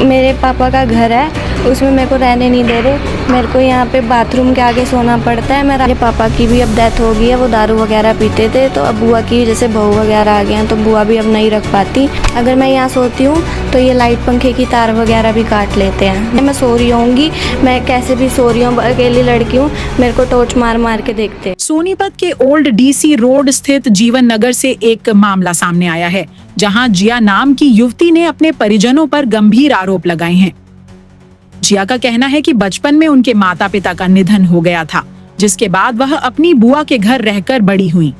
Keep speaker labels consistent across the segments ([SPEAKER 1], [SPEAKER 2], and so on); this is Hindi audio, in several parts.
[SPEAKER 1] मेरे पापा का घर है, उसमें मेरे को रहने नहीं दे रहे। मेरे को यहाँ पे बाथरूम के आगे सोना पड़ता है। मेरे पापा की भी अब डेथ हो गई है, वो दारू वगैरह पीते थे, तो अब बुआ की जैसे बहू वगैरह आ गए हैं तो बुआ भी अब नहीं रख पाती। अगर मैं यहाँ सोती हूँ तो ये लाइट पंखे की तार वगैरह भी काट लेते हैं। मैं सो रही होंगी, मैं कैसे भी सो रही हूँ, अकेली लड़की हूँ, मेरे को टॉर्च मार मार के देखते हैं।
[SPEAKER 2] सोनीपत के ओल्ड डीसी रोड स्थित जीवन नगर से एक मामला सामने आया है, जहां जिया नाम की युवती ने अपने परिजनों पर गंभीर आरोप लगाए हैं। जिया का कहना है कि बचपन में उनके माता पिता का निधन हो गया था, जिसके बाद वह अपनी बुआ के घर रहकर बड़ी हुई।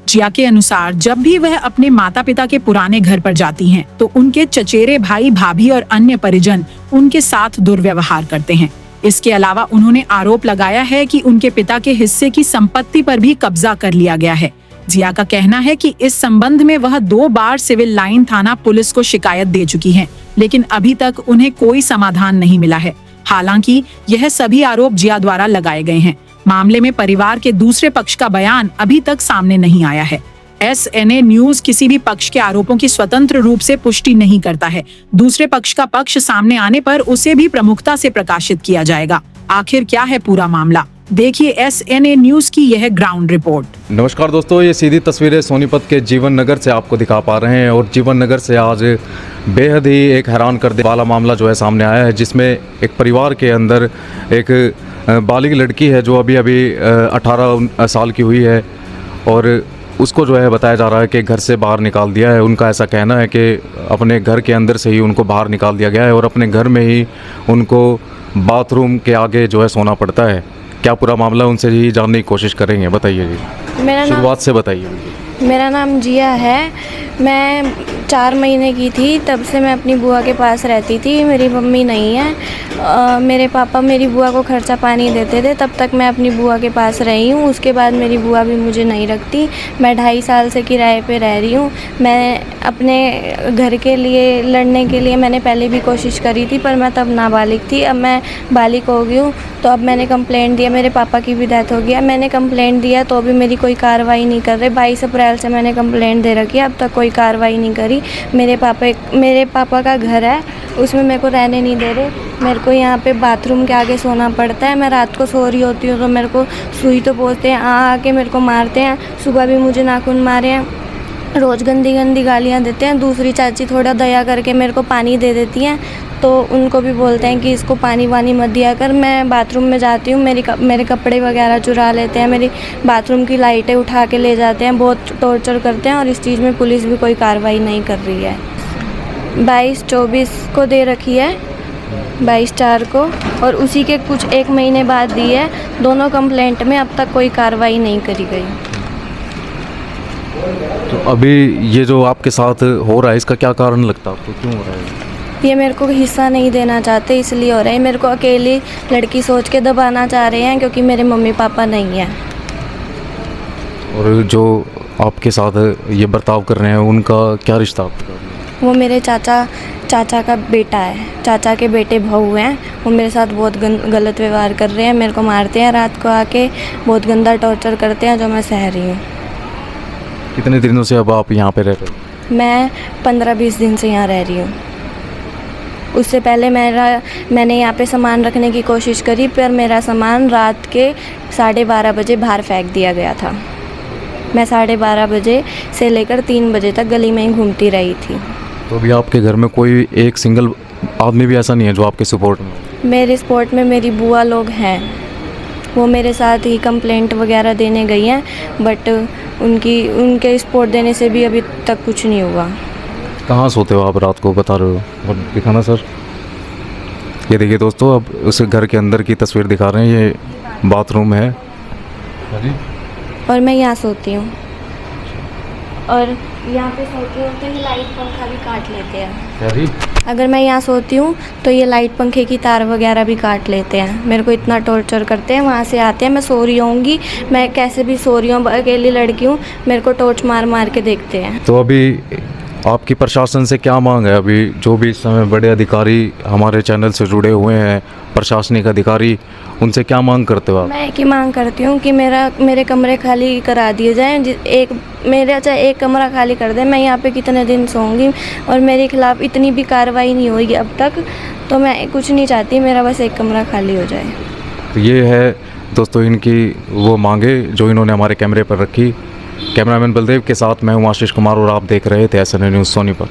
[SPEAKER 2] जिया के अनुसार जब भी वह अपने माता पिता के पुराने घर पर जाती हैं, तो उनके चचेरे भाई भाभी और अन्य परिजन उनके साथ दुर्व्यवहार करते हैं। इसके अलावा उन्होंने आरोप लगाया है कि उनके पिता के हिस्से की संपत्ति पर भी कब्जा कर लिया गया है। जिया का कहना है कि इस संबंध में वह 2 बार सिविल लाइन थाना पुलिस को शिकायत दे चुकी हैं, लेकिन अभी तक उन्हें कोई समाधान नहीं मिला है। हालांकि यह सभी आरोप जिया द्वारा लगाए गए हैं। मामले में परिवार के दूसरे पक्ष का बयान अभी तक सामने नहीं आया है। SNA न्यूज किसी भी पक्ष के आरोपों की स्वतंत्र रूप से पुष्टि नहीं करता है। दूसरे पक्ष का पक्ष सामने आने पर उसे भी प्रमुखता से प्रकाशित किया जाएगा। आखिर क्या है पूरा मामला, देखिए SNA न्यूज की यह ग्राउंड रिपोर्ट।
[SPEAKER 3] नमस्कार दोस्तों, ये सीधी तस्वीरें सोनीपत के जीवन नगर से आपको दिखा पा रहे हैं और जीवन नगर से आज बेहद ही एक हैरान कर देने वाला मामला जो है सामने आया है, जिसमें एक परिवार के अंदर एक बालिग लड़की है जो अभी 18 साल की हुई है और उसको जो है बताया जा रहा है कि घर से बाहर निकाल दिया है। उनका ऐसा कहना है कि अपने घर के अंदर से ही उनको बाहर निकाल दिया गया है और अपने घर में ही उनको बाथरूम के आगे जो है सोना पड़ता है। क्या पूरा मामला उनसे ही जानने की कोशिश करेंगे, बताइए जी, शुरुआत से बताइए।
[SPEAKER 1] मेरा नाम जिया है। मैं 4 महीने की थी तब से मैं अपनी बुआ के पास रहती थी। मेरी मम्मी नहीं है। मेरे पापा मेरी बुआ को खर्चा पानी देते थे, तब तक मैं अपनी बुआ के पास रही हूँ। उसके बाद मेरी बुआ भी मुझे नहीं रखती। मैं 2.5 साल से किराए पे रह रही हूँ। मैं अपने घर के लिए लड़ने के लिए मैंने पहले भी कोशिश करी थी, पर मैं तब नाबालिग थी। अब मैं बालिग हो गई हूँ, तो अब मैंने कंप्लेंट दिया। मेरे पापा की भी डेथ हो गई है। मैंने कंप्लेंट दिया तो भी मेरी कोई कार्रवाई नहीं कर रहे। 22 अप्रैल से मैंने कंप्लेंट दे रखी है, अब तक कोई कार्रवाई नहीं करी। मेरे पापा का घर है, उसमें मेरे को रहने नहीं दे रहे। मेरे को यहाँ पे बाथरूम के आगे सोना पड़ता है। मैं रात को सो रही होती हूँ तो मेरे को सुई तो पोंछते हैं, आके मेरे को मारते हैं। सुबह भी मुझे नाखून मारे हैं, रोज़ गंदी गंदी गालियाँ देते हैं। दूसरी चाची थोड़ा दया करके मेरे को पानी दे देती हैं, तो उनको भी बोलते हैं कि इसको पानी वानी मत दिया कर। मैं बाथरूम में जाती हूँ, मेरे कपड़े वगैरह चुरा लेते हैं, मेरी बाथरूम की लाइटें उठा के ले जाते हैं, बहुत टॉर्चर करते हैं और इस चीज़ में पुलिस भी कोई कार्रवाई नहीं कर रही है। 22-24 को दे रखी है, 22/4 को, और उसी के कुछ 1 महीने बाद दी है। दोनों कंप्लेंट में अब तक कोई कार्रवाई नहीं करी गई।
[SPEAKER 3] तो अभी ये जो आपके साथ हो रहा है, इसका क्या कारण लगता है आपको, क्यों हो रहा है?
[SPEAKER 1] ये मेरे को हिस्सा नहीं देना चाहते, इसलिए हो रहा है। मेरे को अकेली लड़की सोच के दबाना चाह रहे हैं, क्योंकि मेरे मम्मी पापा नहीं हैं।
[SPEAKER 3] और जो आपके साथ ये बर्ताव कर रहे हैं उनका क्या रिश्ता आपका?
[SPEAKER 1] वो मेरे चाचा का बेटा है, चाचा के बेटे बहू हैं। वो मेरे साथ बहुत गलत व्यवहार कर रहे हैं, मेरे को मारते हैं, रात को आके बहुत गंदा टॉर्चर करते हैं, जो मैं सह रही हूँ।
[SPEAKER 3] कितने दिनों से अब आप यहाँ पे रह रहे हो?
[SPEAKER 1] मैं 15-20 दिन से यहाँ रह रही हूँ। उससे पहले मैंने यहाँ पे सामान रखने की कोशिश करी, पर मेरा सामान रात के 12:30 बजे बाहर फेंक दिया गया था। मैं 12:30 बजे से लेकर 3 बजे तक गली में ही घूमती रही थी।
[SPEAKER 3] तो अभी आपके घर में कोई एक सिंगल आदमी भी ऐसा नहीं है जो आपके सपोर्ट में?
[SPEAKER 1] मेरे सपोर्ट में मेरी बुआ लोग हैं, वो मेरे साथ ही कंप्लेंट वगैरह देने गई हैं, बट उनके सपोर्ट देने से भी अभी तक कुछ नहीं हुआ।
[SPEAKER 3] कहाँ सोते हो आप रात को, बता रहे हो? और दिखाना सर, ये देखिए दोस्तों, अब उस घर के अंदर की तस्वीर दिखा रहे हैं। ये बाथरूम है
[SPEAKER 1] और मैं यहाँ सोती हूँ, और यहाँ पे सोती हूँ तो ये लाइट पंखा भी काट लेते हैं। अगर मैं यहाँ सोती हूँ तो ये लाइट पंखे की तार वगैरह भी काट लेते हैं। मेरे को इतना टॉर्चर करते हैं। वहाँ से आते हैं, मैं सो रही होंगी, मैं कैसे भी सो रही हूँ, अकेली लड़की हूँ, मेरे को टॉर्च मार मार के देखते हैं।
[SPEAKER 3] तो अभी आपकी प्रशासन से क्या मांग है? अभी जो भी इस समय बड़े अधिकारी हमारे चैनल से जुड़े हुए हैं, प्रशासनिक अधिकारी, उनसे क्या मांग करते हो आप?
[SPEAKER 1] मैं एक ही मांग करती हूँ कि मेरे कमरे खाली करा दिए जाएं। मेरा चाहे एक कमरा खाली कर दें, मैं यहाँ पे कितने दिन सोऊंगी और मेरे खिलाफ़ इतनी भी कार्रवाई नहीं हुई अब तक, तो मैं कुछ नहीं चाहती, मेरा बस एक कमरा खाली हो जाए।
[SPEAKER 3] तो ये है दोस्तों इनकी वो मांगे जो इन्होंने हमारे कैमरे पर रखी। कैमरामैन बलदेव के साथ मैं हूँ आशीष कुमार और आप देख रहे थे SNA न्यूज़ सोनीपत।